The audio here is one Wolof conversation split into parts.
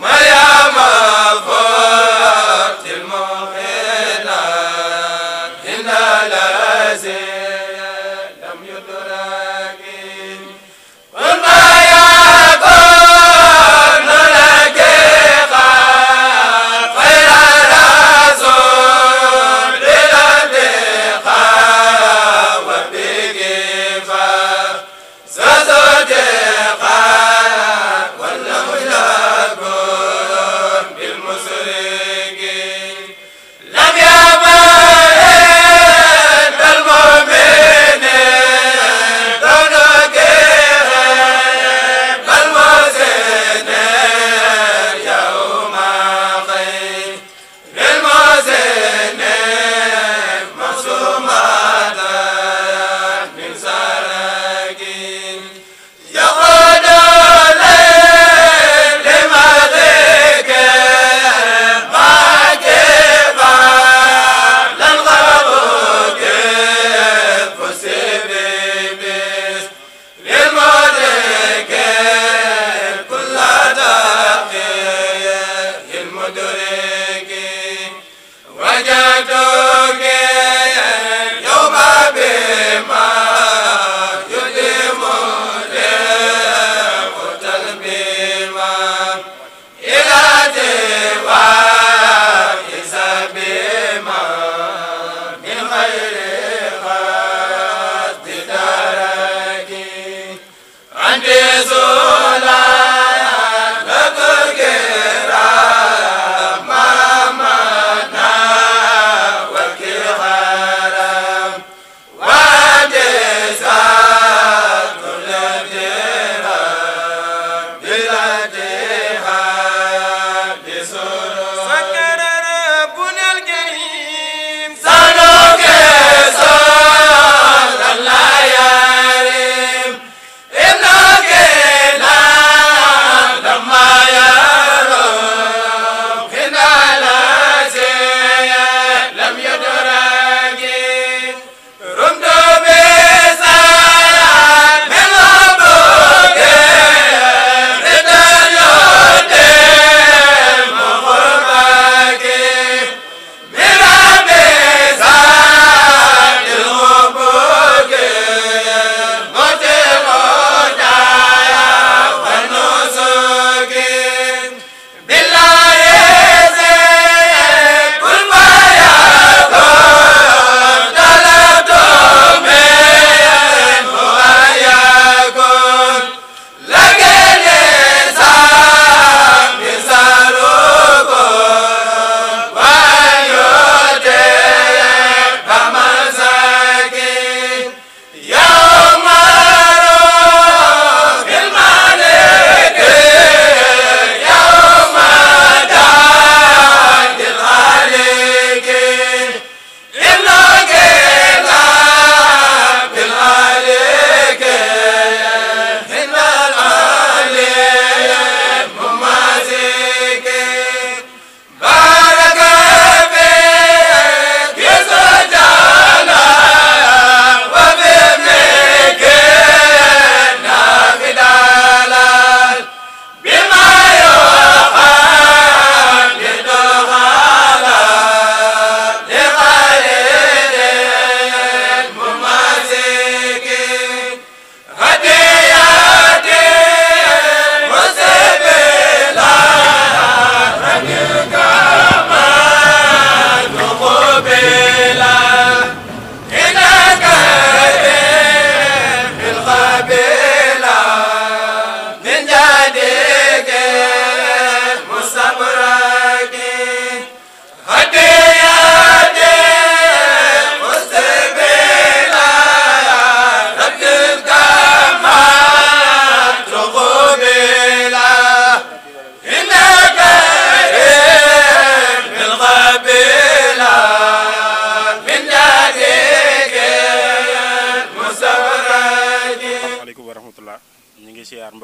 Maryama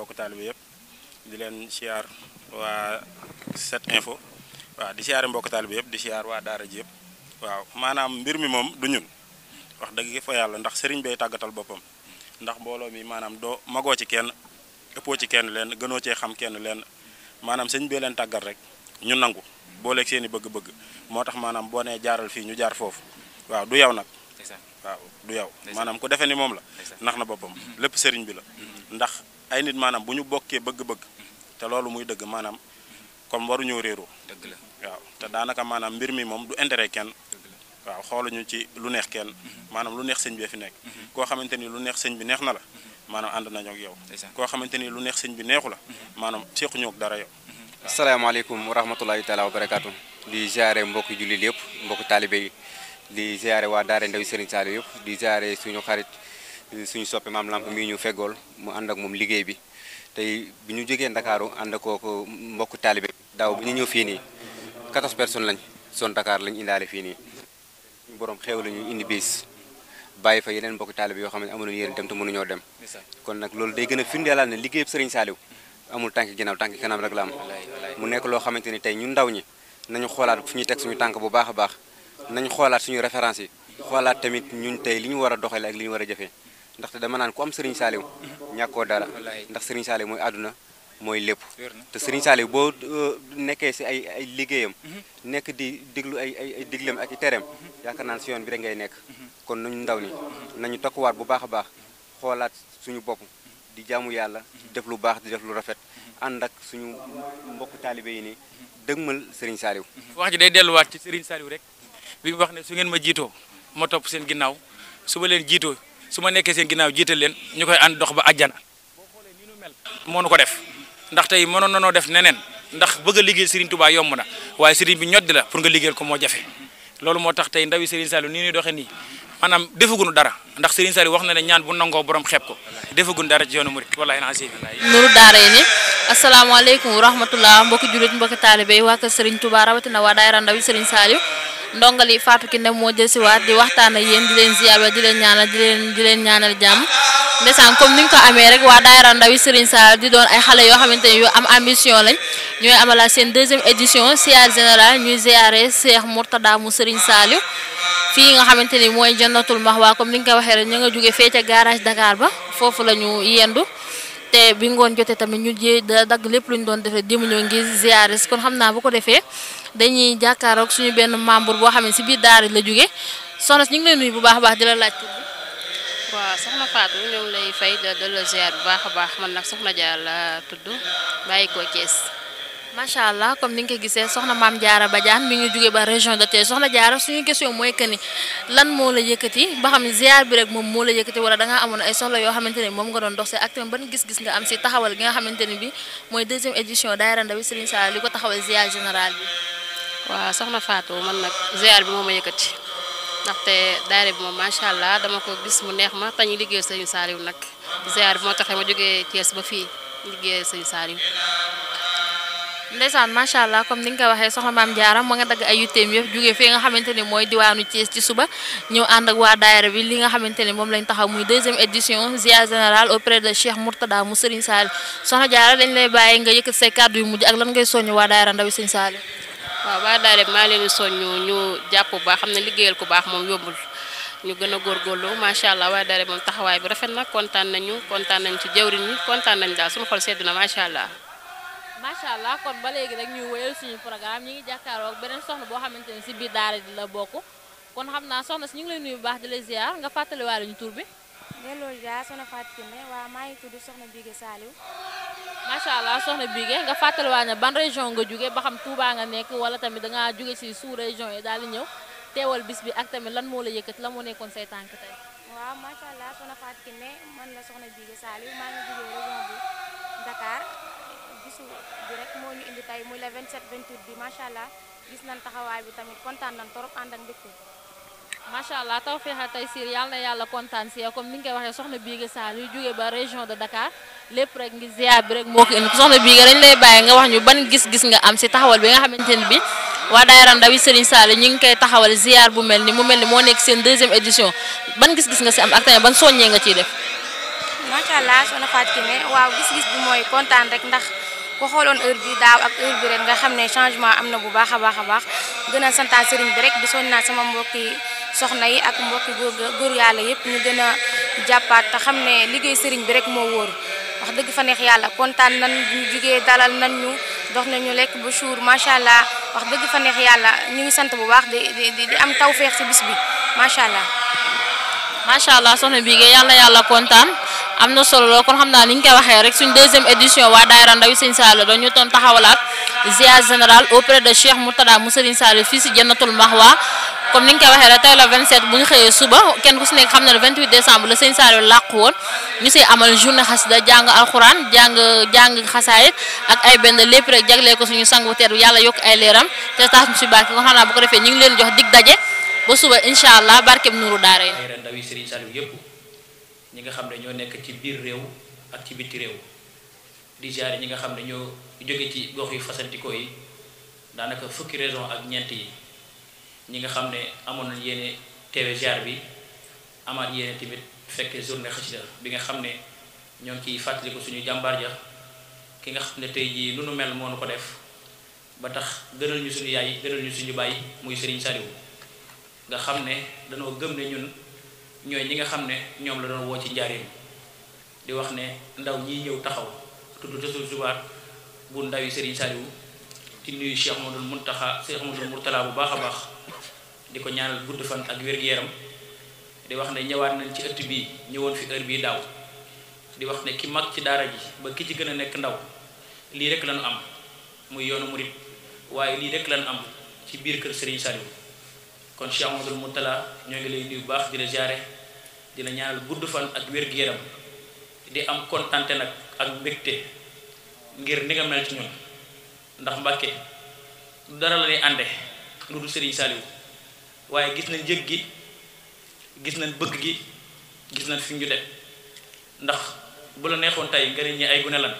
mbokk taalibe yëpp di leen siyaar waa 7info waaw di siyaare mbokk taalibe yëpp di siyaar waa daara ji yëpp waaw maanaam mbir mi moom du ñun wax dëgg fa yàlla ndax sëriñ bay tàggatal boppam ndax mbooloo mi maanaam doo magoo ci kenn ëppoo ci kenn leen gënoo cee xam kenn leen maanaam sëñ bee leen tàggal rek ñu nangu booleeg seen i bëgg-bëgg moo tax maanaam boo nee jaaral fii ñu jaar foofu waaw du yow nag waaw du yow maanaam ku defee ni moom la nax na boppam lépp sëriñ bi la ndax ay nit maanaam bu ñu bokkee bëgg-bëgg te loolu muy dëgg maanaam comme waruñoo réeroo dëgg la waaw te daanaka maanaam mbir mi moom du intérêt kenn waaw xooluñu ci lu neex kenn maanaam lu neex sëñ bi fi nekk koo xamante ni lu neex sëñ bi neex na la maanaam ànd nañu ak yow koo xamante ni lu neex sëñ bi neexu la maanaam sequñu ak dara yow. asalaamaaleykum wa rahmatulahi taala wa barakaatu di ziare mbokki jullit yëpp mbokki taalibe yi di ziare waa daara ndawi Serigne Saliou yëpp di ziare suñu xarit suñu soppe maam lamp mii ñu feggool mu ànd ak moom liggéey bi tey bi ñu jógee Ndakaaru ànd kooku mbokku taalibe daaw bi ñu ñëw fii nii 14 personnes lañ son Dakar lañ indaale fii nii borom xew la ñu indi bis bàyyi fa yeneen mbokki taalibe yoo xam ne amuñu yéen dem te mënuñoo dem kon nag loolu day gën a firndeelaal ne liggéeyub Serigne Saliou amul tànki ginnaaw tànki kanam rek la am mu nekk loo xamante ni tey ñun ndaw ñi nañu xoolaat fu ñuy teg suñu tànk bu baax a baax nañu xoolaat suñu référence yi xoolaat tamit ñun tey li ñu war a doxale ak li ñu war a jëfee ndaxte dama naan ku am Serigne Saliou ñàkkoo dara ndax Serigne Saliou mooy àdduna mooy lépp te Serigne Saliou boo nekkee si ay liggéeyam nekk di déglu ay digleem ak i tereem yaakaar naan si yoon bi rek ngay nekk kon nañu ndaw ni nañu takkuwaat bu baax a baax xoolaat suñu bopp di jaamu yàlla di def lu baax di def lu rafet ànd ak suñu mbokku taalibe yi ni dëgmal Serigne Saliou. wax ji day delluwaat ci Serigne Saliou rek bi mu wax ne su ngeen ma jiitoo ma topp seen ginnaaw su ma leen jiitoo su ma nekkee seen ginnaaw jiital leen ñu koy ànd dox ba àjjana boo xoolee ni nu mel moo nu ko def ndax tey mënoon nanoo def neneen ndax bëgg a liggéey Serigne Touba yomb na waaye Serigne bi ñoddi la pour nga liggéeyal ko moo jafe loolu moo tax tey ndawi Serigne Saliou nii ñuy doxee nii maanaam defaguñu dara ndax Serigne Saliou wax na ne ñaan bu nangoo borom xeeb ko defaguñu dara ci yoonu murid wallahi na asi nuru daara yi ni asalaamaaleykum wa rahmatullah mbokki jullit mbokki taalibe yi waa kër Serigne Touba rawatina waa daayira ndawi Serigne Saliou ndongali Fatou Kiné moo jël si waat di waxtaan ak yéen di leen ziar di leen ñaanal di leen ñaanal jàmm ndeysaan comme ni ñu ko amee rek waa daayira ndawi Serigne Saliou di doon ay xale yoo xamante ne yu am ambition lañ ñooy amala seen 2e édition siyaar général ñuy ziare Cheikh Mourtada mu Serigne Saliou fii nga xamante ni mooy Jannatul Mahwa comme ni nga ko waxee rek ñu nga jógee fee ca garage Dakar ba foofu la ñu yendu te bi ngoon jotee tamit ñu dagg lépp lu ñu doon defee démb ñoo ngi ziare kon xam naa bu ko defee dañuy jàkkaaroog suñu benn membre boo xam ne si biir daara la jógee soxna si ñu ngi lay nuyu bu baax a baax di la laaj tur bi. waaw soxna Fatou ñoo ngi lay fay de la ziar bu baax a baax man nag soxna Dia la tudd bàyyi ko Thiès. macha allah comme ni nga ko gisee soxna maam Diarra Badiane mi ngi jógee ba région de Thiès soxna Diarra suñu question mooy que ni lan moo la yëkkati ba xam ne ziar bi rek moom moo la yëkkati wala da ngaa amoon ay soxla yoo xamante ne moom nga doon dox see ak tamit ban gis-gis nga am si taxawal gi nga xamante ne bi mooy 2e édition daayira ndawi Serigne Saliou li ko taxawal ziar général bi. waaw soxna Fatou man nag ziar bi moo ma yëkkati ndaxte daayira bi moom macha allah dama ko gis mu neex ma tañu liggéey Serigne Saliou nag ziar bi moo taxee ma jógee Thiès ba fii liggéey Serigne Saliou. ndeysaan macha allah comme ni nga ko waxee soxna maam Diarra ma nga dagg ay yitteem yëpp jógee fii nga xamante ni mooy diwaanu Thiès ci suba ñëw ànd ak waa daayira bi li nga xamante ni moom lañ taxaw muy 2e édition ziar général auprès de Cheikh Mourtada mu Serigne Saliou soxna Diarra dañ lay bàyyi nga yëkkat say kàddu yu mujj ak lan ngay soññ waa daayira ndawi Serigne Saliou. waaw waa daayira bi maa leen di soññ ñu jàpp bu baax xam ne liggéeyal ku baax moom yombul ñu gën a góorgóorlu macha allah waa daayira moom taxawaay bi rafet na kontaan nañ ci jawriñ ñi kontaan nañ daal suñu xol sedd na macha allah. macha allah kon ba léegi rek ñuy wéyal suñu programme ñi ngi jàkkaaroo ak beneen soxna boo xamante ne si biir daara di la bokk kon xam naa soxna si ñu ngi lay nuyu bu baax di la ziar nga fàttaliwaale ñu tur bi. delloo ziar soxna Fatou Kiné waaw maa ngi tudd soxna Bigué Saliou. macha allah soxna Bigué nga fàttaliwaale ban région nga jóge ba xam Touba nga nekk wala tamit da ngaa jóge si sous région yi daal di ñëw teewal bis bi ak tamit lan moo la yëkkati lan moo nekkoon say tànk tey. waaw macha allah soxna Fatou Kiné man la soxna Bigué Saliou maa ngi jógee région bu Dakar. bisu bi rek moo ñu indi tey muy le 27 28 bi macha allah gis nañ taxawaay bi tamit kontaan nañ trop ànd ak mbégte. macha allah tawfeex tey siir yàlla na yàlla kontaan si yow comme ni nga koy waxee soxna Bigué Saliou yu jógee ba région de Dakar lépp rek ngi ziar bi rek moo ko indi soxna Bigué dañ lay bàyyi nga wax ñu ban gis-gis nga am si taxawal bi nga xamante ne bi waa daayira ndawi Serigne Saliou ñu ngi koy taxawal ziar bu mel ni moo nekk seen 2e édition ban gis-gis nga si am ak tamit ban soññee nga ciy def. macha allah soxna Fatou Kiné waaw gis-gis bi mooy kontaan rek ndax ko xooloon heure bi daaw ak heure bi ren nga xam ne changement am na bu baax a baax gën a santaan sëriñ bi rek di soñ naa sama mbokki soxna yi ak mbokki góor yàlla yëpp ñu gën a jàppaat te xam ne liggéey sëriñ bi rek moo wóor wax dëgg fa neex yàlla kontaan nan ñu jugee dalal nan ñu dox nañu lekk ba jour macha allah wax dëgg fa neex yàlla ñu ngi sant bu baax di am tawfeex ci bis bi macha allah. macha allah soxna Bigué yàlla kontaan am na solo lool kon xam naa ni ñu koy waxee rek suñ deuxième édition waa daayira Ndawi Serigne Saliou dañu doon taxawalaat ziar général auprès de Cheikh Mourtada mu Serigne Saliou fii si Jannatul Mahwa comme ni nga koy waxee rek tey la 27 bu ñu xëyee suba kenn ku si nekk xam ne le 28 décembre la Serigne Saliou làqu woon ñu siy amal journée xasida jàng alxuraan jàng xasaayit ak ay benn lépp rek jaglee ko suñu sangu teer yàlla yokk ay leeram te tax ñu si barke kon xam naa bu ko defee ñu ngi leen jox dig daje ba suba incha allah barkeb Nuuru Daara yi. daayira Ndawi Serigne Saliou yëpp ñi nga xam ne ñoo nekk ci biir réew ak ci biti réew di ziare ñi nga xam ne ñoo jóge ci gox yu fasantikoo yi daanaka fukki région ak ñeent yi ñi nga xam ne amoon nañ yéene teewe ziar bi amaat yéene tamit fekkee journée xasida bi nga xam ne ñoo ngi ciy fàttaliku suñu jàmbaar ja ki nga xam ne tey jii nu mel moo nu ko def ba tax gënal ñu suñu yaay gënal ñu suñu baay muy Serigne Saliou nga xam ne dañoo gëm ne ñun ñooy ñi nga xam ne ñoom la doon woo ci njaareem di wax ne ndaw ñi ñëw taxaw tudd tasul subaat bu ndawi Serigne Saliou di nuyu Cheikh Amadou Mourtala bu baax a baax di ko ñaanal gudd fan ak wér-gu-yaram di wax ne ñëwaat nañ ci ëtt bii ñëwoon fi heure bii daaw di wax ne ki mag ci daara ji ba ki ci gën a nekk ndaw lii rek lañu am muy yoonu murit waaye lii rek lañu am ci biir kër Serigne Saliou kon Cheikh Amadou Mourtala ñoo ngi lay nuyu bu baax di la ziare di la ñaanal gudd fan ak wér-gu-yaram di am kontante nag ak mbégte ngir ni nga mel ci ñun ndax Mbàkke du dara la ñuy ànde lu du Serigne Saliou waaye gis nañ njëg gi gis nañ bëgg gi gis nañ fi ñu dem ndax bu la neexoon tey nga ne ñi ay gune lan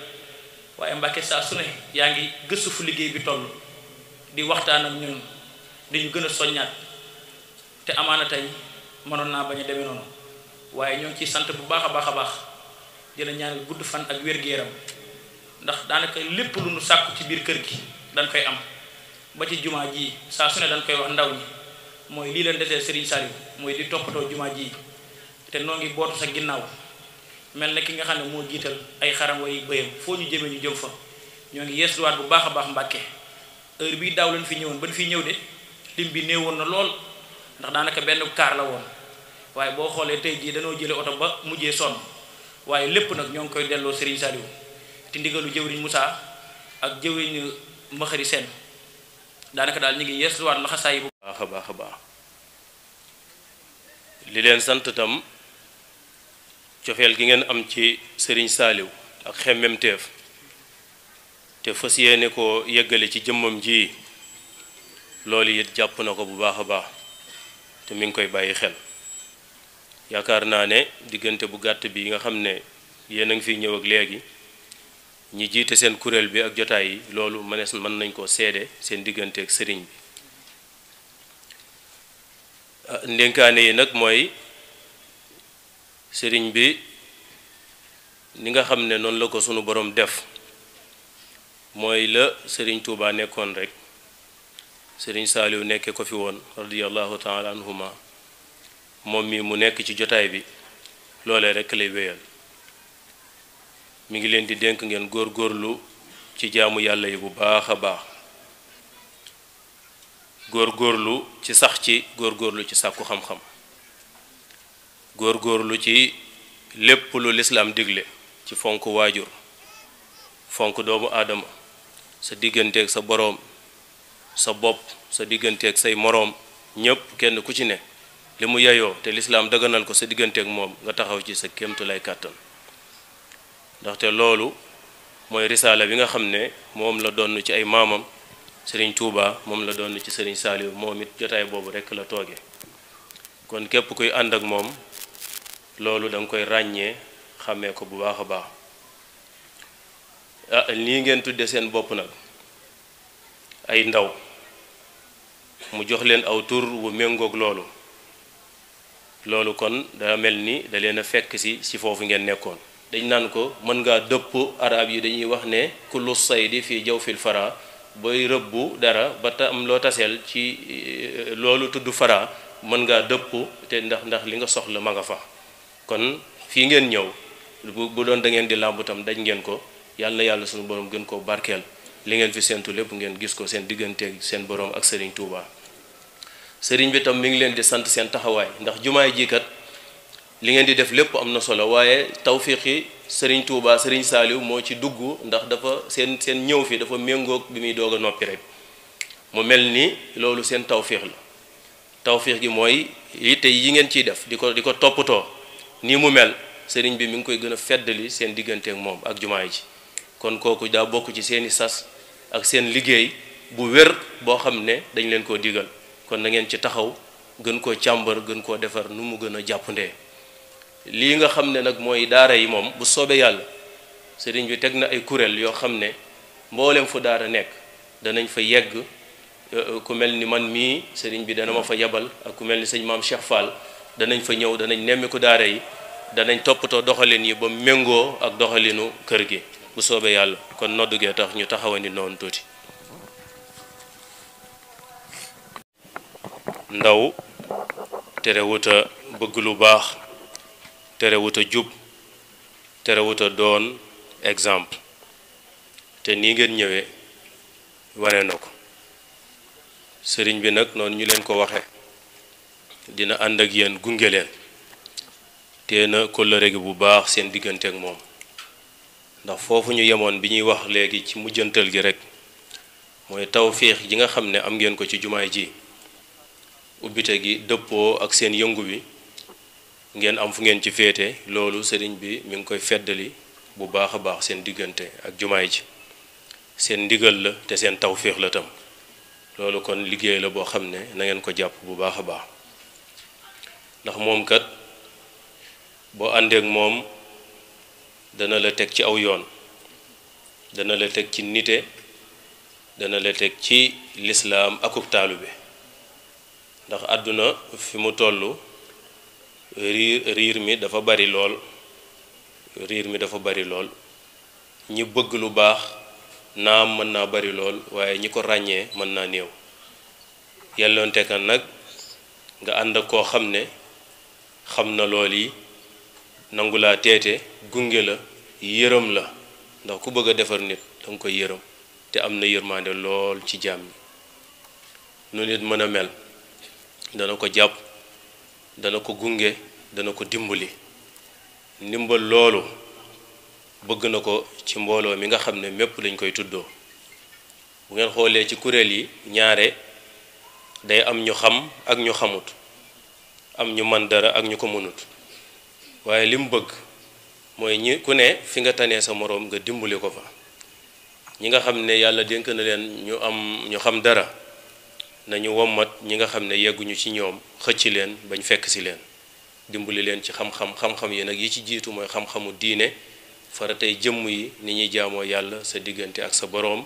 waaye Mbàkke saa su ne yaa ngi gëstu fu liggéey bi toll di waxtaan ak ñun di ñu gën a soññaat te amaana tey mënoon naa bañ a demee noonu waaye ñoo ngi ciy sant bu baax a baax dina ñaanal gudd fan ak wér-gu-yaram ndax daanaka lépp lu nu sàkku ci biir kër gi dañ koy am ba ci jumaa ji saa su ne dañ koy wax ndaw ñi mooy lii leen desee Serigne Saliou mooy di toppatoo jumaa ji te noo ngi bootu sa ginnaaw mel na ki nga xam ne moo jiital ay xaram way bëyam foo ñu jëmee ñu jëm fa ñoo ngi yeesluwaat bu baax a baax Mbàkke heure bii daaw lañ fi ñëwoon ba fi ñëw de lim bi néewoon na lool ndax daanaka benn kaar la woon waaye boo xoolee tey jii dañoo jële oto ba mujjee sonn waaye lépp nag ñoo ngi koy delloo Serigne Saliou te ndigalu jëwriñ Moussa ak jëwriñ Maxari Sène daanaka daal ñu ngi yeesluwaat laxasaay bu baax a baax li leen sant tam cofeel gi ngeen am ci Serigne Saliou ak xemmemteef te fas yéene ko yeggale ci jëmmam ji loolu it jàpp na ko bu baax a baax te mi ngi koy bàyyi xel yaakaar naa ne diggante bu gàtt bi nga xam ne yéen a ngi fiy ñëw ak léegi ñi jiite seen kuréel bi ak jotaay yi loolu mën nañ koo seede seen diggante ak sëriñ bi ndénkaane yi nag mooy sëriñ bi ni nga xam ne noonu la ko sunu borom def mooy la sëriñ Touba nekkoon rek sëriñ Saliou nekke ko fi woon radiyallahu taala anhuma moom mi mu nekk ci jotaay bi loolee rekk lay wéyal mi ngi leen di dénk ngeen góorgóorlu ci jaamu yàlla yi bu baax a baax góorgóorlu ci sax ci góorgóorlu ci sàkku xam-xam góorgóorlu ci lépp lu lislaam digle ci fonk waajur fonk doomu aadama sa digganteeg sa boroom sa bopp sa digganteeg say moroom ñépp kenn ku ci ne li mu yeyoo te lislaam daganal ko sa digganteeg moom nga taxaw ci sa kéemtu lay kàttan ndaxte loolu mooy risaala bi nga xam ne moom la doon ci ay maamam Serigne Touba moom la doon ci Serigne Saliou moom it jotaay boobu rekk la tooge kon képp kuy ànd ak moom loolu da nga koy ràññee xàmmee ko bu baax a baax lii ngeen tudde seen bopp nag ay ndaw mu jox leen aw tur wu méngoog loolu kon da mel ni da leen a fekk si foofu ngeen nekkoon dañ naan ko mën ngaa dëpp. arab yi dañuy wax ne kullu saydi fii jawfil fara, booy rëbbu dara ba am loo taseel ci loolu tudd fara mën ngaa dëpp te ndax li nga soxla ma nga fa. kon fii ngeen ñëw bu doon da ngeen di làmb tam daj ngeen ko, yàlla na yàlla suñu borom gën koo barkeel, li ngeen fi séentu lépp ngeen gis ko seen digganteeg seen borom ak Serigne Touba. Serigne bi tam mi ngi leen di sant seen taxawaay, ndax jumaay ji kat li ngeen di def lépp am na solo, waaye tawfiqi Serigne Touba Serigne Saliou moo ci dugg, ndax dafa seen ñëw fi dafa méngoog bi muy doog a noppi rek. mu mel ni loolu seen tawfiq la. tawfiq gi mooy yitte yi ngeen ciy def di ko toppatoo nii mu mel, Serigne bi mi ngi koy gën a feddali seen digganteeg moom ak jumaay ji. kon kooku daa bokk ci seeni sas ak seen liggéey bu wér boo xam ne dañ leen koo digal. kon na ngeen ci taxaw gën koo càmbar gën koo defar nu mu gën a jàppandee. lii nga xam ne nag mooy daara yi moom bu soobee yàlla sëriñ bi teg na ay kuréel yoo xam ne mboolem fu daara nekk danañ fa yegg. ku mel ni man mii sëriñ bi dana ma fa yabal ak ku mel ni sëñ maam Cheikh Fall danañ fa ñëw, danañ nemmiku daara yi, danañ toppatoo doxalin yi ba méngoo ak doxalinu kër gi bu soobee yàlla. kon noddu gee tax ñu taxawandi noonu tuuti. ndaw terewut a bëgg lu baax, terewut a jub, terewut a doon exemple, te nii ngeen ñëwee wane na ko. sëriñ bi nag noonu ñu leen ko waxe dina ànd ak yéen gunge leen, tee na kóllëre gi bu baax seen diggante ak moom. ndax foofu ñu yemoon bi ñuy wax léegi ci mujjantal gi rek mooy tawfiix ji nga xam ne am ngeen ko ci jumaay ji, ubbite gi dëppoo ak seen yëngu bi, ngeen am fu ngeen ci féete. loolu sëriñ bi mi ngi koy feddali bu baax a baax seen diggante ak jumaay ji. seen ndigal la te seen tawfiix la tam. loolu kon liggéey la boo xam ne na ngeen ko jàpp bu baax a baax, ndax moom kat boo àndeek moom dana la teg ci aw yoon, dana la teg ci nite, dana la teg ci lislaam akub taalube. ndax àdduna fi mu toll riir mi dafa bari lool, ñi bëgg lu baax naam mën naa bari lool, waaye ñi ko ràññee mën naa néew. yelloonte kan nag nga ànd ak koo xam ne xam na lool yi, nangu laa teete, gunge la, yërëm la. ndax ku bëgg a defar nit danga koy yërëm, te am na yërmande lool ci jaam ñi. nu nit mën a mel dana ko jàpp, dana ko gunge, dana ko dimbali. ndimbal loolu bëgg na ko ci mbooloo mi nga xam ne mépp lañ koy tuddoo. bu ngeen xoolee ci kuréel yi ñaare day am ñu xam ak ñu xamut, am ñu man dara ak ñu ko mënut, waaye li mu bëgg mooy ñi ku ne fi nga tanee sa moroom nga dimbali ko fa. ñi nga xam ne yàlla dénk na leen ñu xam dara nañu wommat ñi nga xam ne yegguñu ci ñoom, xëcc leen bañ fekk si leen, dimbali leen ci xam-xam yi nag yi ci jiitu mooy xam-xamu diine, faratay jëmm yi ni ñuy jaamoo yàlla sa diggante ak sa boroom.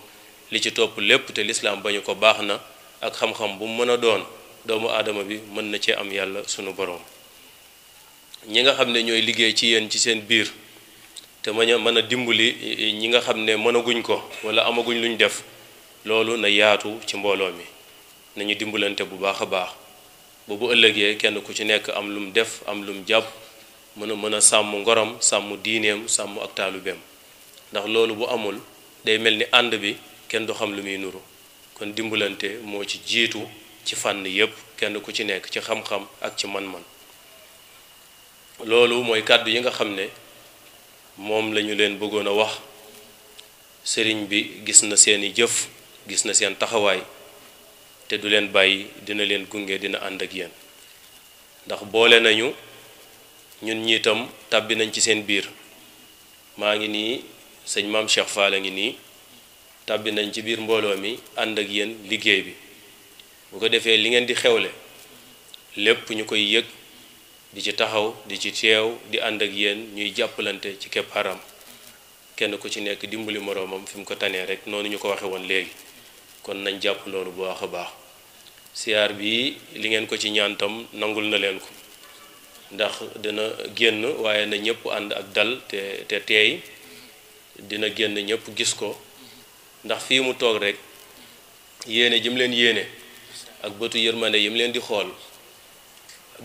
li ci topp lépp te lislaam bañu ko baax na, ak xam-xam bu mu mën a doon doomu aadama bi mën na cee am yàlla sunu boroom. ñi nga xam ne ñooy liggéey ci yéen ci seen biir te mën a dimbali ñi nga xam ne mënaguñ ko wala amaguñ luñ def, loolu na yaatu ci mbooloo mi. nañu dimbalante bu baax a baax ba bu ëllëgee kenn ku ci nekk am lum def, am lum jàpp, mën a sàmm ngorom, sàmm diineem, sàmm ak taalubeem. ndax loolu bu amul day mel ni ànd bi kenn du xam lu muy nuru. kon dimbalante moo ci jiitu ci fànn yépp, kenn ku ci nekk ci xam-xam ak ci man-man. loolu mooy kàddu yi nga xam ne moom lañu leen bëggoon a wax. sëriñ bi gis na seeni jëf, gis na seen taxawaay, te du leen bàyyi, dina leen gunge, dina ànd ak yéen. ndax boole nañu ñun ñiitam tàbbi nañ ci seen biir. maa ngi nii sëñ maam Cheikh Fall a ngi nii, tàbbi nañ ci biir mbooloo mi ànd ak yéen liggéey bi. bu ko defee li ngeen di xewle lépp ñu koy yëg, di ci taxaw, di ci teew, di ànd ak yéen, ñuy jàppalante ci képp xaram, kenn ku ci nekk dimbali moroomam fi mu ko tanee rek, noonu ñu ko waxe woon léegi. kon nañ jàpp loolu bu baax a baax. siyaar bi li ngeen ko ci ñaantam nangul na leen ko, ndax dina génn waaye na ñëpp ànd ak dal te teey dina génn ñëpp gis ko ndax fii mu toog rek yéene ji mu leen yéene ak bëtu yërmande yi mu leen di xool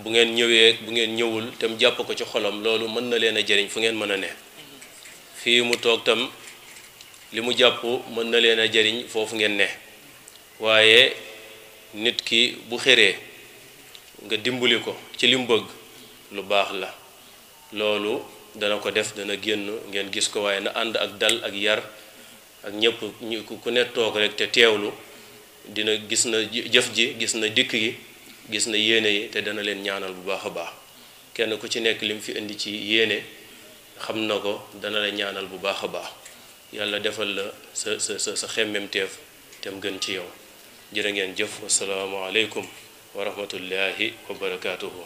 bu ngeen ñëwee bu ngeen ñëwul te mu jàpp ko ci xolam loolu mën na leen a jëriñ fu ngeen mën a ne fii mu toog tam li mu jàpp mën na leen a jëriñ foofu ngeen ne waaye nit ki bu xëree nga dimbali ko ci li mu bëgg lu baax la loolu dana ko def dana génn ngeen gis ko waaye na ànd ak dal ak yar ak ñëpp ku ne toog rek te teewlu dina gis na jëf ji gis na dikk gi gis na yéene yi te dana leen ñaanal bu baax a baax kenn ku ci nekk lim fi indi ci yéene xam na ko dana la ñaanal bu baax a baax yàlla defal la sa xemmemteef te mu gën ci yow jërë ngeen jëf wassalaamu aleykum wa rahmatullahi wa barakaatuhu